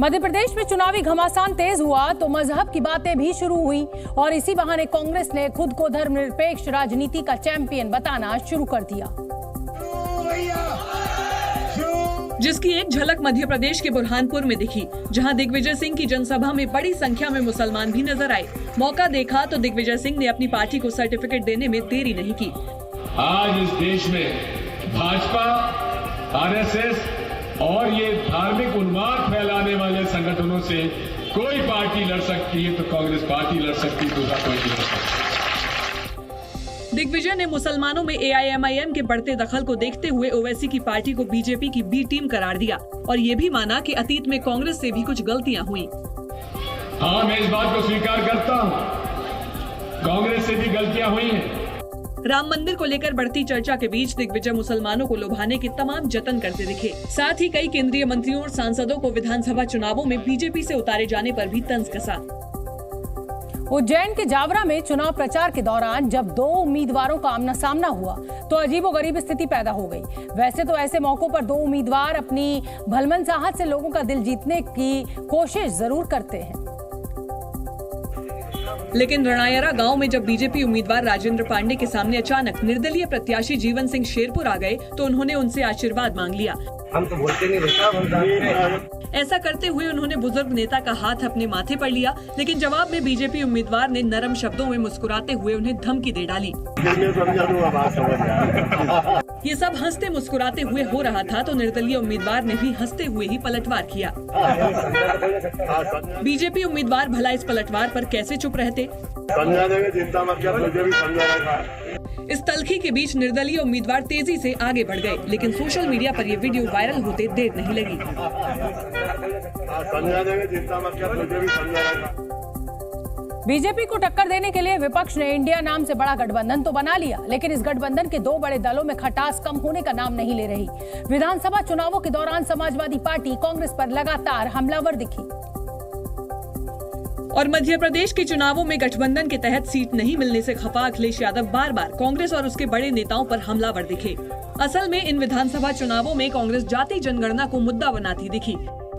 मध्य प्रदेश में चुनावी घमासान तेज हुआ तो मजहब की बातें भी शुरू हुई और इसी बहाने कांग्रेस ने खुद को धर्मनिरपेक्ष राजनीति का चैंपियन बताना शुरू कर दिया, जिसकी एक झलक मध्य प्रदेश के बुरहानपुर में दिखी, जहां दिग्विजय सिंह की जनसभा में बड़ी संख्या में मुसलमान भी नजर आए। मौका देखा तो दिग्विजय सिंह ने अपनी पार्टी को सर्टिफिकेट देने में देरी नहीं की। आज इस देश में भाजपा, आरएसएस और ये धार्मिक उन्माद फैलाने वाले संगठनों से कोई पार्टी लड़ सकती है तो कांग्रेस पार्टी लड़ सकती है, दूसरा कोई नहीं लड़ सकता। दिग्विजय ने मुसलमानों में एआईएमआईएम के बढ़ते दखल को देखते हुए ओवैसी की पार्टी को बीजेपी की बी टीम करार दिया और ये भी माना कि अतीत में कांग्रेस से भी कुछ गलतियां हुई। हाँ, मैं इस बात को स्वीकार करता हूँ, कांग्रेस से भी गलतियां हुई हैं। राम मंदिर को लेकर बढ़ती चर्चा के बीच दिग्विजय मुसलमानों को लुभाने के तमाम जतन करते दिखे। साथ ही कई केंद्रीय मंत्रियों और सांसदों को विधानसभा चुनावों में बीजेपी से उतारे जाने पर भी तंज कसा। उज्जैन के जावरा में चुनाव प्रचार के दौरान जब दो उम्मीदवारों का आमना सामना हुआ तो अजीबोगरीब स्थिति पैदा हो गई। वैसे तो ऐसे मौकों पर दो उम्मीदवार अपनी भलमनसाहत से लोगों का दिल जीतने की कोशिश जरूर करते हैं, लेकिन रणायरा गांव में जब बीजेपी उम्मीदवार राजेंद्र पांडे के सामने अचानक निर्दलीय प्रत्याशी जीवन सिंह शेरपुर आ गए तो उन्होंने उनसे आशीर्वाद मांग लिया। हम तो बोलते नहीं बेटा। ऐसा करते हुए उन्होंने बुजुर्ग नेता का हाथ अपने माथे पर लिया, लेकिन जवाब में बीजेपी उम्मीदवार ने नरम शब्दों में मुस्कुराते हुए उन्हें धमकी दे डाली। ये सब हंसते मुस्कुराते हुए हो रहा था तो निर्दलीय उम्मीदवार ने भी हंसते हुए ही पलटवार किया। बीजेपी उम्मीदवार भला इस पलटवार पर कैसे चुप रहते। इस तल्खी के बीच निर्दलीय उम्मीदवार तेजी से आगे बढ़ गए, लेकिन सोशल मीडिया पर ये वीडियो वायरल होते देर नहीं लगी। बीजेपी को टक्कर देने के लिए विपक्ष ने इंडिया नाम से बड़ा गठबंधन तो बना लिया, लेकिन इस गठबंधन के दो बड़े दलों में खटास कम होने का नाम नहीं ले रही। विधानसभा चुनावों के दौरान समाजवादी पार्टी कांग्रेस पर लगातार हमलावर दिखी और मध्य प्रदेश के चुनावों में गठबंधन के तहत सीट नहीं मिलने से खफा अखिलेश यादव बार बार कांग्रेस और उसके बड़े नेताओं पर हमलावर दिखे। असल में इन विधानसभा चुनावों में कांग्रेस जाति जनगणना को मुद्दा बनाती दिखी,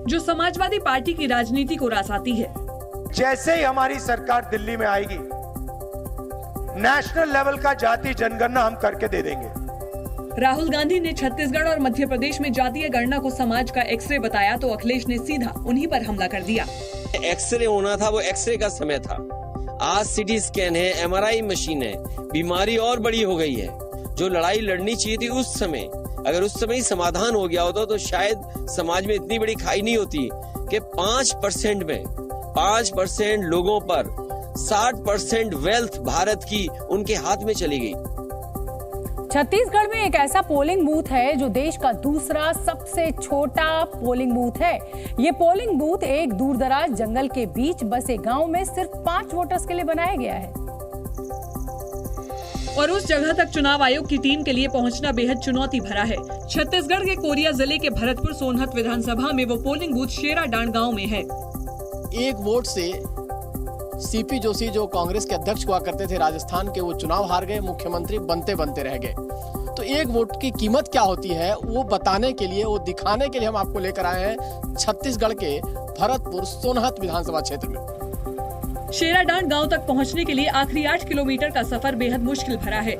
जो समाजवादी पार्टी की राजनीति को रासाती है। जैसे ही हमारी सरकार दिल्ली में आएगी, नेशनल लेवल का जाति जनगणना हम करके दे देंगे। राहुल गांधी ने छत्तीसगढ़ और मध्य प्रदेश में जातीय गणना को समाज का एक्सरे बताया तो अखिलेश ने सीधा उन्हीं पर हमला कर दिया। एक्सरे होना था, वो एक्सरे का समय था। आज सीटी स्कैन है, एमआरआई मशीन है, बीमारी और बड़ी हो गई है। जो लड़ाई लड़नी चाहिए थी उस समय, अगर उस समय ही समाधान हो गया होता तो शायद समाज में इतनी बड़ी खाई नहीं होती कि 5% में 5% लोगों पर 60% वेल्थ भारत की उनके हाथ में चली गई। छत्तीसगढ़ में एक ऐसा पोलिंग बूथ है जो देश का दूसरा सबसे छोटा पोलिंग बूथ है। ये पोलिंग बूथ एक दूरदराज जंगल के बीच बसे गांव में सिर्फ 5 वोटर्स के लिए बनाया गया है और उस जगह तक चुनाव आयोग की टीम के लिए पहुंचना बेहद चुनौती भरा है। छत्तीसगढ़ के कोरिया जिले के भरतपुर सोनहत विधानसभा में वो पोलिंग बूथ शेराडांड गाँव में है। एक वोट से सीपी जोशी जो कांग्रेस के अध्यक्ष हुआ करते थे राजस्थान के, वो चुनाव हार गए, मुख्यमंत्री बनते बनते रह गए। तो एक वोट की कीमत क्या होती है वो बताने के लिए, वो दिखाने के लिए हम आपको लेकर आए हैं छत्तीसगढ़ के भरतपुर सोनहत विधानसभा क्षेत्र में। शेराडांड गांव तक पहुंचने के लिए आखिरी 8 किलोमीटर का सफर बेहद मुश्किल भरा है।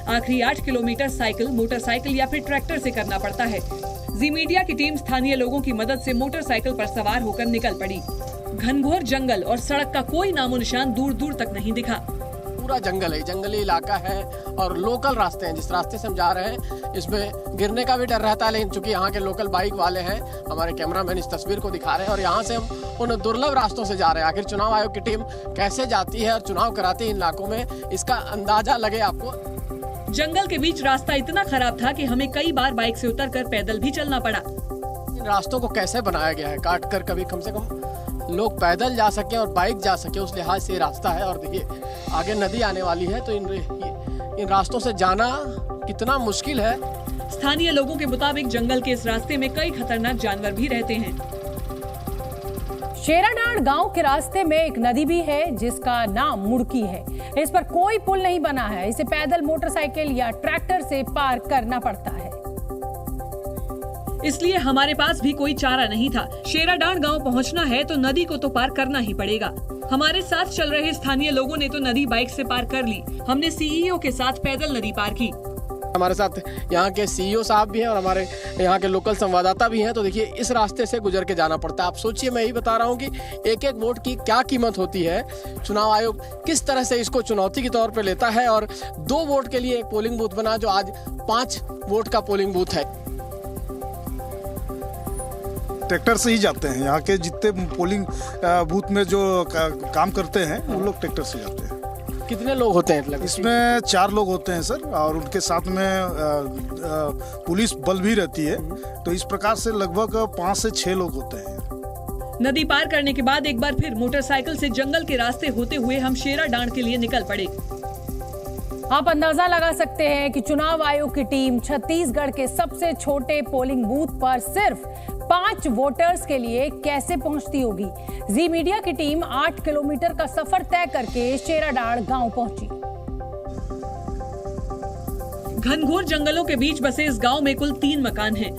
आखिरी 8 किलोमीटर साइकिल, मोटरसाइकिल या फिर ट्रैक्टर से करना पड़ता है। जी मीडिया की टीम स्थानीय लोगों की मदद से मोटरसाइकिल पर सवार होकर निकल पड़ी। घनघोर जंगल और सड़क का कोई नामो निशान दूर दूर तक नहीं दिखा। पूरा जंगल है, जंगली इलाका है और लोकल रास्ते हैं। जिस रास्ते से हम जा रहे हैं इसमें गिरने का भी डर रहता है, लेकिन चूंकि यहाँ के लोकल बाइक वाले हैं, हमारे कैमरामैन इस तस्वीर को दिखा रहे हैं और यहाँ से हम उन दुर्लभ रास्तों से जा रहे हैं। आखिर चुनाव आयोग की टीम कैसे जाती है और चुनाव कराती है इन इलाकों में, इसका अंदाजा लगे आपको। जंगल के बीच रास्ता इतना खराब था कि हमें कई बार बाइक से उतरकर पैदल भी चलना पड़ा। इन रास्तों को कैसे बनाया गया है, काट कर कभी कम से कम लोग पैदल जा सके और बाइक जा सके, उस लिहाज से रास्ता है। और देखिए आगे नदी आने वाली है तो इन रास्तों से जाना कितना मुश्किल है। स्थानीय लोगों के मुताबिक जंगल के इस रास्ते में कई खतरनाक जानवर भी रहते हैं। शेराडांड गांव के रास्ते में एक नदी भी है जिसका नाम मुड़की है। इस पर कोई पुल नहीं बना है, इसे पैदल, मोटरसाइकिल या ट्रैक्टर से पार करना पड़ता है। इसलिए हमारे पास भी कोई चारा नहीं था। शेराडांड गांव पहुंचना है तो नदी को तो पार करना ही पड़ेगा। हमारे साथ चल रहे स्थानीय लोगों ने तो नदी बाइक से पार कर ली। हमने सीईओ के साथ पैदल नदी पार की। हमारे साथ यहाँ के सीईओ साहब भी हैं और हमारे यहाँ के लोकल संवाददाता भी हैं। तो देखिए, इस रास्ते से गुजर के जाना पड़ता है। आप सोचिए, मैं यही बता रहा हूँ कि एक एक वोट की क्या कीमत होती है। चुनाव आयोग किस तरह से इसको चुनौती के तौर पे लेता है और 2 वोट के लिए एक पोलिंग बूथ बना, जो आज 5 वोट का पोलिंग बूथ है। ट्रैक्टर से ही जाते हैं। यहाँ के जितने पोलिंग बूथ में जो काम करते हैं वो लोग ट्रैक्टर से जाते हैं। कितने लोग होते हैं इसमें? 4 लोग होते हैं सर, और उनके साथ में पुलिस बल भी रहती है। तो इस प्रकार से लगभग 5 से 6 लोग होते हैं। नदी पार करने के बाद एक बार फिर मोटरसाइकिल से जंगल के रास्ते होते हुए हम शेराडांड के लिए निकल पड़े। आप अंदाजा लगा सकते हैं कि चुनाव आयोग की टीम छत्तीसगढ़ के सबसे छोटे पोलिंग बूथ पर सिर्फ 5 वोटर्स के लिए कैसे पहुंचती होगी। जी मीडिया की टीम 8 किलोमीटर का सफर तय करके शेराडांड गांव पहुंची। घनघोर जंगलों के बीच बसे इस गांव में कुल 3 मकान हैं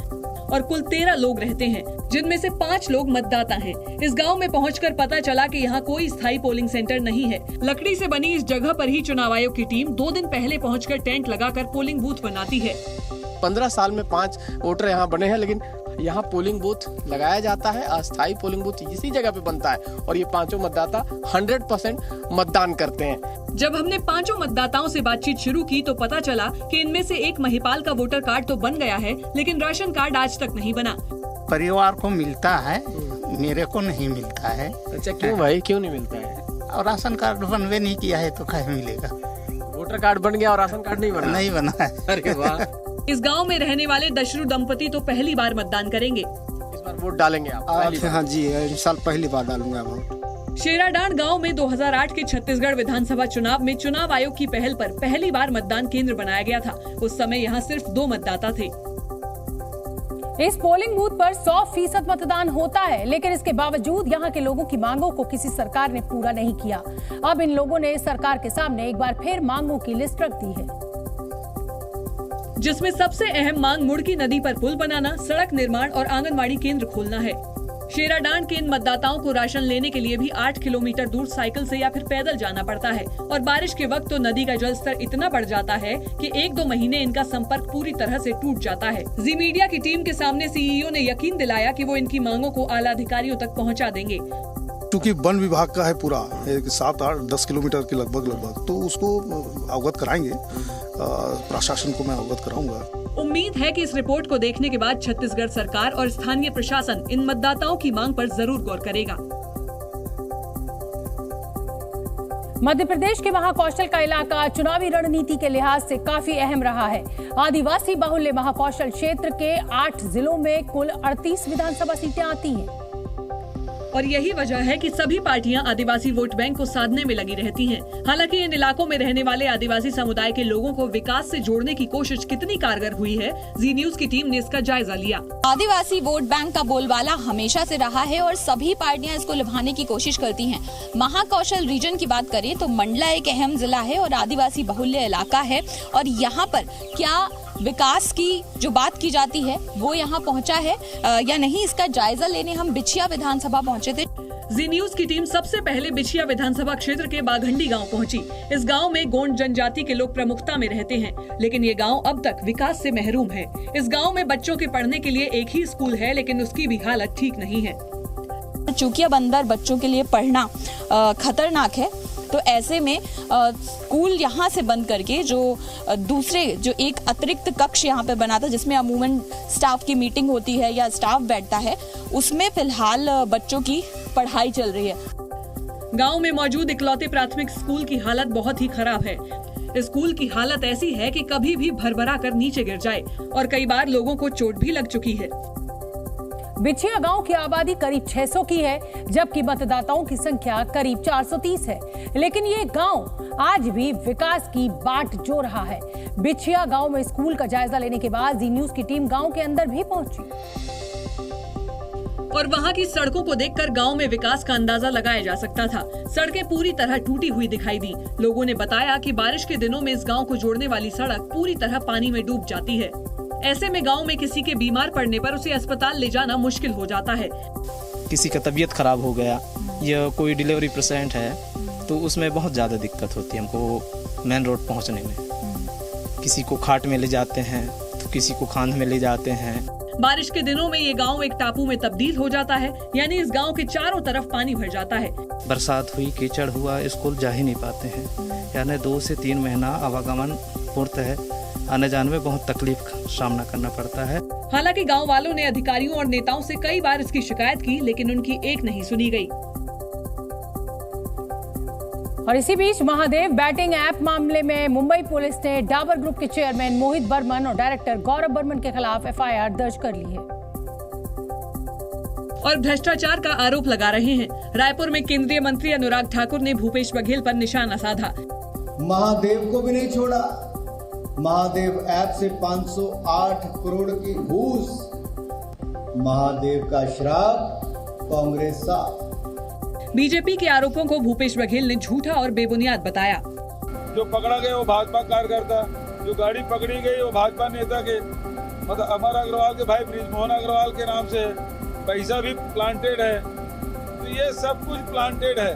और कुल 13 लोग रहते हैं, जिनमें से 5 लोग मतदाता हैं। इस गांव में पहुंचकर पता चला कि यहाँ कोई स्थायी पोलिंग सेंटर नहीं है। लकड़ी से बनी इस जगह पर ही चुनाव आयोग की टीम 2 दिन पहले पहुंचकर टेंट लगाकर पोलिंग बूथ बनाती है। 15 साल में 5 वोटर यहाँ बने हैं, लेकिन यहाँ पोलिंग बूथ लगाया जाता है। अस्थायी पोलिंग बूथ इसी जगह पे बनता है और ये 5 मतदाता 100% मतदान करते हैं। जब हमने 5 मतदाताओं से बातचीत शुरू की तो पता चला कि इनमें से एक महिपाल का वोटर कार्ड तो बन गया है, लेकिन राशन कार्ड आज तक नहीं बना। परिवार को मिलता है, मेरे को नहीं मिलता है। अच्छा, क्यों भाई, क्यों नहीं मिलता है? और राशन कार्ड बनवे नहीं किया है तो कैसे मिलेगा? वोटर कार्ड बन गया और राशन कार्ड नहीं बना? नहीं बना है। अरे वाह। इस गांव में रहने वाले दशरू दंपति तो पहली बार मतदान करेंगे। इस बार वोट डालेंगे आप? हाँ जी, इस साल पहली बार डालूंगा वोट। शेराडांड गांव में 2008 के छत्तीसगढ़ विधानसभा चुनाव में चुनाव आयोग की पहल पर पहली बार मतदान केंद्र बनाया गया था। उस समय यहाँ सिर्फ 2 मतदाता थे। इस पोलिंग बूथ पर 100% मतदान होता है, लेकिन इसके बावजूद यहाँ के लोगों की मांगों को किसी सरकार ने पूरा नहीं किया। अब इन लोगों ने सरकार के सामने एक बार फिर मांगों की लिस्ट रख दी है, जिसमें सबसे अहम मांग मुड़की नदी पर पुल बनाना, सड़क निर्माण और आंगनवाड़ी केंद्र खोलना है। शेराडांड के इन मतदाताओं को राशन लेने के लिए भी 8 किलोमीटर दूर साइकिल से या फिर पैदल जाना पड़ता है और बारिश के वक्त तो नदी का जलस्तर इतना बढ़ जाता है कि 1-2 महीने इनका संपर्क पूरी तरह से टूट जाता है। जी मीडिया की टीम के सामने सीईओ ने यकीन दिलाया कि वो इनकी मांगों को आला अधिकारियों तक पहुंचा देंगे। क्योंकि वन विभाग का है पूरा 7-8-10 किलोमीटर के लगभग, तो उसको अवगत कराएंगे। प्रशासन को मैं अवगत कराऊंगा। उम्मीद है कि इस रिपोर्ट को देखने के बाद छत्तीसगढ़ सरकार और स्थानीय प्रशासन इन मतदाताओं की मांग पर जरूर गौर करेगा। मध्य प्रदेश के महाकौशल का इलाका चुनावी रणनीति के लिहाज से काफी अहम रहा है। आदिवासी बाहुल्य महाकौशल क्षेत्र के 8 जिलों में कुल 38 विधानसभा सीटें आती हैं। और यही वजह है कि सभी पार्टियां आदिवासी वोट बैंक को साधने में लगी रहती हैं। हालांकि इन इलाकों में रहने वाले आदिवासी समुदाय के लोगों को विकास से जोड़ने की कोशिश कितनी कारगर हुई है, जी न्यूज की टीम ने इसका जायजा लिया। आदिवासी वोट बैंक का बोलबाला हमेशा से रहा है और सभी पार्टियां इसको लुभाने की कोशिश करती हैं। महाकौशल रीजन की बात करें तो मंडला एक अहम जिला है और आदिवासी बहुल्य इलाका है और यहाँ पर क्या विकास की जो बात की जाती है वो यहाँ पहुँचा है या नहीं, इसका जायजा लेने हम बिछिया विधानसभा पहुँचे थे। जी न्यूज की टीम सबसे पहले बिछिया विधानसभा क्षेत्र के बाघंडी गांव पहुंची। इस गांव में गोंड जनजाति के लोग प्रमुखता में रहते हैं, लेकिन ये गांव अब तक विकास से महरूम है। इस गांव में बच्चों के पढ़ने के लिए एक ही स्कूल है, लेकिन उसकी भी हालत ठीक नहीं है। चूंकि अब अंदर बच्चों के लिए पढ़ना खतरनाक है, तो ऐसे में स्कूल यहाँ से बंद करके जो एक अतिरिक्त कक्ष यहाँ पे बना था जिसमें अमूमन स्टाफ की मीटिंग होती है या स्टाफ बैठता है, उसमें फिलहाल बच्चों की पढ़ाई चल रही है। गांव में मौजूद इकलौते प्राथमिक स्कूल की हालत बहुत ही खराब है। स्कूल की हालत ऐसी है कि कभी भी भरभरा कर नीचे गिर जाए और कई बार लोगों को चोट भी लग चुकी है। बिछिया गांव की आबादी करीब 600 की है, जबकि मतदाताओं की संख्या करीब 430 है, लेकिन ये गांव आज भी विकास की बाट जो रहा है। बिछिया गांव में स्कूल का जायजा लेने के बाद जी न्यूज की टीम गांव के अंदर भी पहुंची और वहां की सड़कों को देखकर गांव में विकास का अंदाजा लगाया जा सकता था। सड़कें पूरी तरह टूटी हुई दिखाई दी। लोगों ने बताया कि बारिश के दिनों में इस गांव को जोड़ने वाली सड़क पूरी तरह पानी में डूब जाती है। ऐसे में गांव में किसी के बीमार पड़ने पर उसे अस्पताल ले जाना मुश्किल हो जाता है। किसी का तबीयत खराब हो गया या कोई डिलीवरी पेशेंट है तो उसमें बहुत ज़्यादा दिक्कत होती है हमको मेन रोड पहुंचने में। किसी को खाट में ले जाते हैं तो किसी को खांध में ले जाते हैं। बारिश के दिनों में ये गांव एक टापू में तब्दील हो जाता है, यानी इस गांव के चारों तरफ पानी भर जाता है। बरसात हुई, कीचड़ हुआ, स्कूल जा ही नहीं पाते हैं, यानी 2 से 3 महीना आवागमन पूर्त है, आने जाने में बहुत तकलीफ का सामना करना पड़ता है। हालांकि गांव वालों ने अधिकारियों और नेताओं से कई बार इसकी शिकायत की, लेकिन उनकी एक नहीं सुनी गई। और इसी बीच महादेव बैटिंग ऐप मामले में मुंबई पुलिस ने डाबर ग्रुप के चेयरमैन मोहित बर्मन और डायरेक्टर गौरव बर्मन के खिलाफ एफआईआर दर्ज कर ली है और भ्रष्टाचार का आरोप लगा रहे हैं। रायपुर में केंद्रीय मंत्री अनुराग ठाकुर ने भूपेश बघेल पर निशाना साधा। महादेव को भी नहीं छोड़ा। महादेव ऐप से 508 करोड़ की घूस। महादेव का श्राप, कांग्रेस साफ। बीजेपी के आरोपों को भूपेश बघेल ने झूठा और बेबुनियाद बताया। जो पकड़ा गया वो भाजपा कार्यकर्ता, जो गाड़ी पकड़ी गई वो भाजपा नेता के, मतलब अमर अग्रवाल के भाई ब्रिजमोहन अग्रवाल के नाम से पैसा भी प्लांटेड है। तो ये सब कुछ प्लांटेड है।